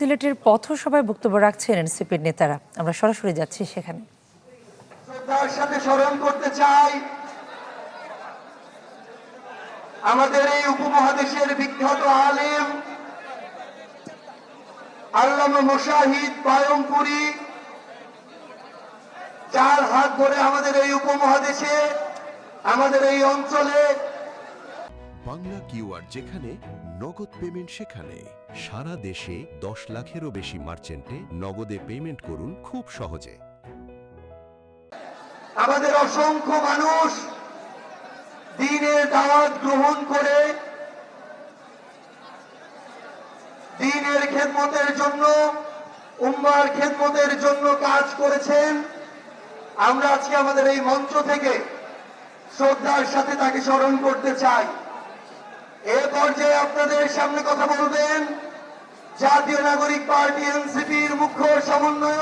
সিলেটের পথসভায় বক্তব্য রাখছেন এনসিপির নেতারা। আমরা সরাসরি যাচ্ছি সেখানে। শ্রদ্ধার সাথে স্মরণ করতে চাই আমাদের এই উপমহাদেশের বিখ্যাত আলেম আল্লামা মুশাহিদ পায়মপুরী, যার হাত ধরে আমাদের এই উপমহাদেশে, আমাদের এই অঞ্চলে বাংলা কিউআর যেখানে নগদ পেমেন্ট সেখানে। সারা দেশে 10 লাখেরও বেশি মার্চেন্টে নগদে পেমেন্ট করুন খুব সহজে। আমাদের অসংখ্য মানুষ দ্বীনের দাওয়াত গ্রহণ করে দ্বীনের খেদমতের জন্য, উম্মার খেদমতের জন্য কাজ করেছেন। আমরা আজকে আমাদের এই মঞ্চ থেকে শ্রদ্ধার সাথে তাকে স্মরণ করতে চাই। এ পর্যায়ে আপনাদের সামনে কথা বলবেন জাতীয় নাগরিক পার্টি এনসিপির মুখ্য সমন্বয়ক